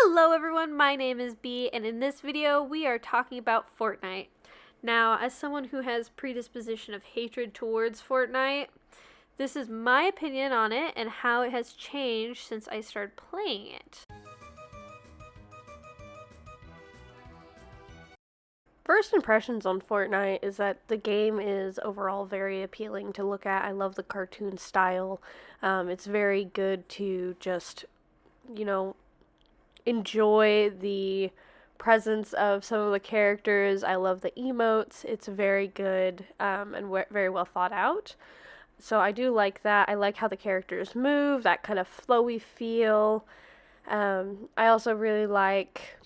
Hello everyone, my name is B, and in this video we are talking about Fortnite. Now, as someone who has predisposition of hatred towards Fortnite, this is my opinion on it and how it has changed since I started playing it. First impressions on Fortnite is that the game is overall very appealing to look at. I love the cartoon style. It's very good to just, enjoy the presence of some of the characters. I love the emotes. It's very good and very well thought out. So I do like that. I like how the characters move, that kind of flowy feel. I also really like,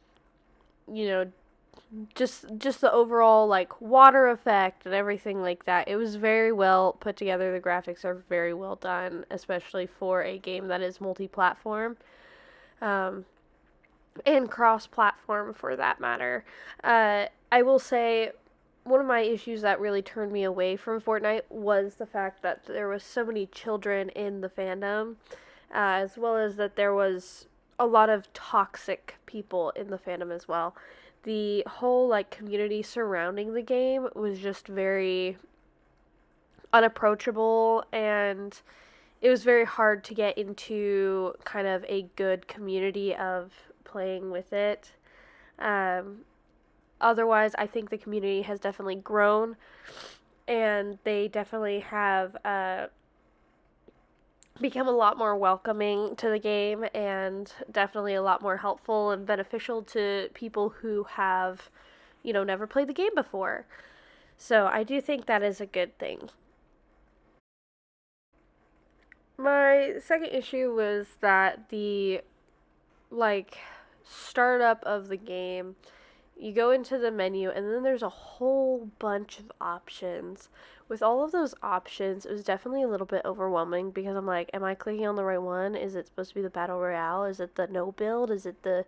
just the overall like water effect and everything like that. It was very well put together. The graphics are very well done, especially for a game that is multi-platform. And cross-platform for that matter. I will say one of my issues that really turned me away from Fortnite was the fact that there was so many children in the fandom, as well as that there was a lot of toxic people in the fandom as well. The whole community surrounding the game was just very unapproachable, and it was very hard to get into kind of a good community of playing with it. Otherwise, I think the community has definitely grown, and they definitely have become a lot more welcoming to the game, and definitely a lot more helpful and beneficial to people who have, never played the game before. So I do think that is a good thing. My second issue was that the startup of the game, you go into the menu and then there's a whole bunch of options. With all of those options, it was definitely a little bit overwhelming because I'm like, am I clicking on the right one? Is it supposed to be the battle royale? Is it the no build? Is it the,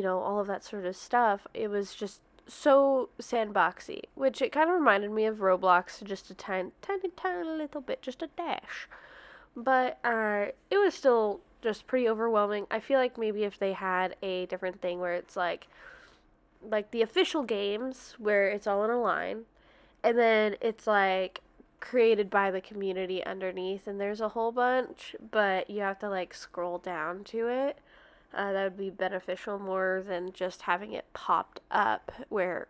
all of that sort of stuff? It was just so sandboxy, which it kind of reminded me of Roblox, just a tiny little bit, just a dash. But it was still just pretty overwhelming. I feel like maybe if they had a different thing where it's like the official games where it's all in a line, and then it's created by the community underneath, and there's a whole bunch, but you have to scroll down to it. That would be beneficial more than just having it popped up where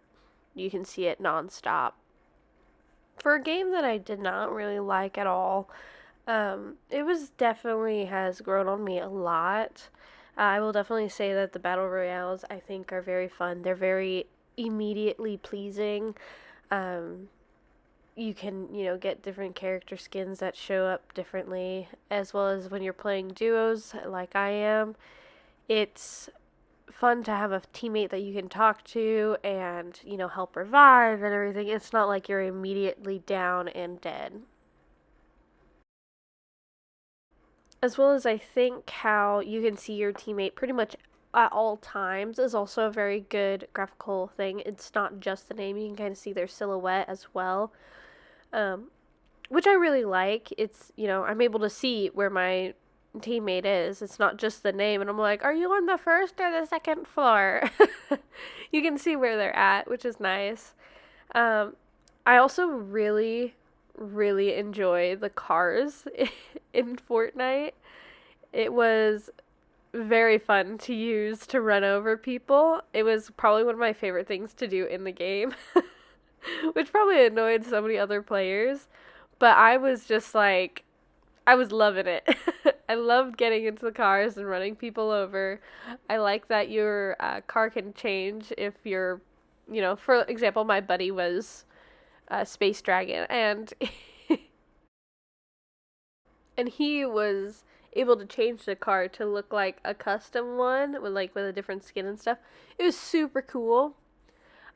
you can see it nonstop. For a game that I did not really like at all, it was definitely has grown on me a lot. I will definitely say that the battle royales I think are very fun. They're very immediately pleasing. You can, get different character skins that show up differently, as well as when you're playing duos like I am. It's fun to have a teammate that you can talk to and, help revive and everything. It's not like you're immediately down and dead. As well as I think how you can see your teammate pretty much at all times is also a very good graphical thing. It's not just the name, you can kind of see their silhouette as well, which I really like. It's, I'm able to see where my teammate is. It's not just the name, and I'm like, are you on the first or the second floor? You can see where they're at, which is nice. I also really enjoy the cars in Fortnite. It was very fun to use to run over people. It was probably one of my favorite things to do in the game, which probably annoyed so many other players, but I was just I was loving it. I loved getting into the cars and running people over. I like that your car can change if you're, for example, my buddy was SpaceDragon, and and he was able to change the car to look like a custom one with a different skin and stuff. It was super cool.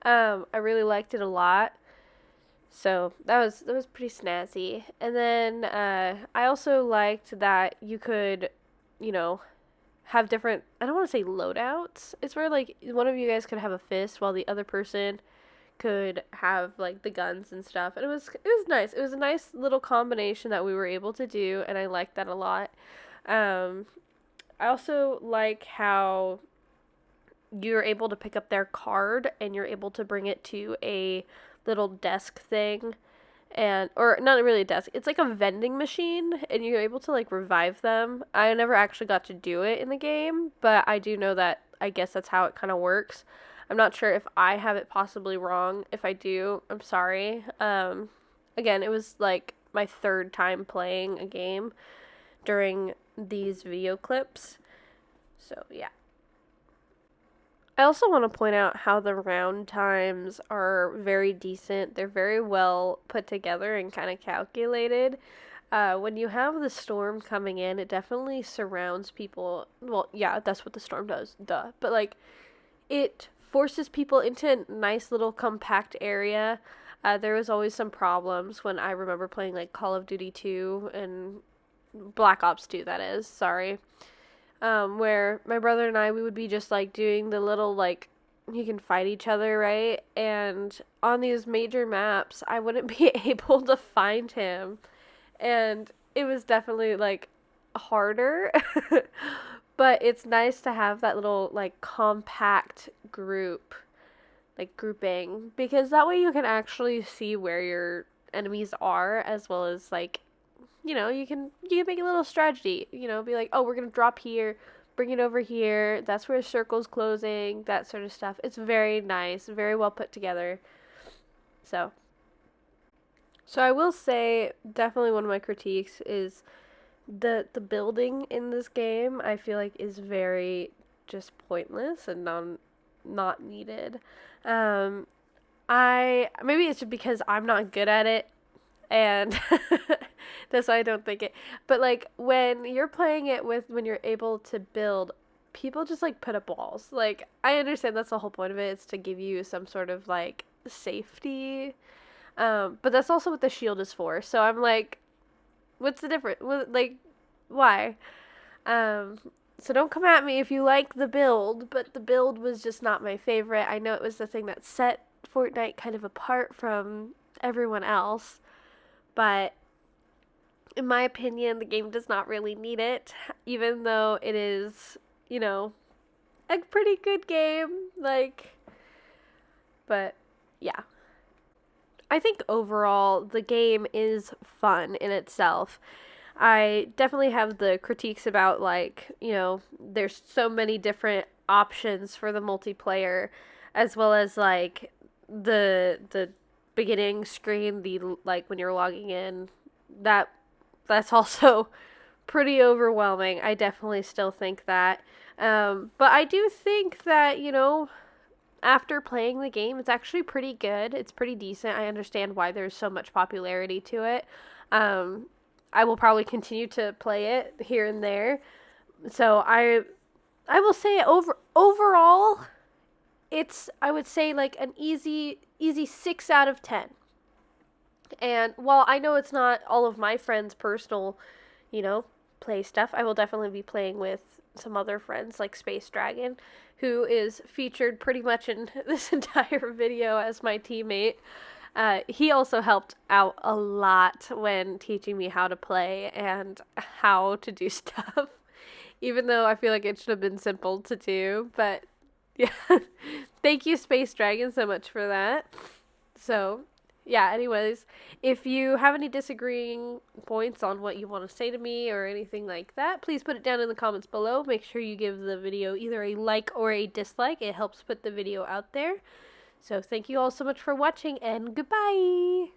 I really liked it a lot. So that was pretty snazzy. And then I also liked that you could, have different, I don't want to say loadouts. It's where one of you guys could have a fist while the other person could have the guns and stuff, and it was nice. It was a nice little combination that we were able to do, and I liked that a lot. I also like how you're able to pick up their card and you're able to bring it to a little desk thing, and or not really a desk, it's like a vending machine, and you're able to like revive them. I never actually got to do it in the game, but I do know that I guess that's how it kind of works. I'm not sure if I have it possibly wrong. If I do, I'm sorry. Again, it was like my third time playing a game during these video clips, so yeah. I also want to point out how the round times are very decent. They're very well put together and kind of calculated. When you have the storm coming in, it definitely surrounds people. Well, yeah, that's what the storm does, duh. But like, it forces people into a nice little compact area. There was always some problems when I remember playing like Call of Duty 2 and Black Ops 2, that is, sorry. Where my brother and I, we would be just like doing the little like, you can fight each other, right? And on these major maps, I wouldn't be able to find him. And it was definitely like harder. But it's nice to have that little like compact group, like grouping, because that way you can actually see where your enemies are, as well as like, you can make a little strategy, be like, oh, we're gonna drop here, bring it over here, that's where a circle's closing, that sort of stuff. It's very nice, very well put together. So I will say, definitely one of my critiques is the building in this game. I feel like is very just pointless and not needed. um I maybe it's just because I'm not good at it, and that's why I don't think it. But like when you're playing it when you're able to build, people just like put up walls. Like I understand that's the whole point of it. It's to give you some sort of like safety. But that's also what the shield is for. So I'm like, what's the difference? Like, why? Um, so don't come at me if you like the build, but the build was just not my favorite. I know it was the thing that set Fortnite kind of apart from everyone else, but in my opinion, the game does not really need it, even though it is, a pretty good game. Like, but yeah. I think overall the game is fun in itself. I definitely have the critiques about like, there's so many different options for the multiplayer, as well as like the beginning screen, the like when you're logging in, that that's also pretty overwhelming. I definitely still think that. But I do think that, after playing the game, it's actually pretty good. It's pretty decent. I understand why there's so much popularity to it. I will probably continue to play it here and there. So I will say overall, it's, I would say, like an easy 6 out of 10. And while I know it's not all of my friends' personal, play stuff, I will definitely be playing with some other friends like SpaceDragon, who is featured pretty much in this entire video as my teammate. He also helped out a lot when teaching me how to play and how to do stuff, even though I feel like it should have been simple to do. But yeah, thank you, SpaceDragon, so much for that. So yeah, anyways, if you have any disagreeing points on what you want to say to me or anything like that, please put it down in the comments below. Make sure you give the video either a like or a dislike. It helps put the video out there. So thank you all so much for watching, and goodbye!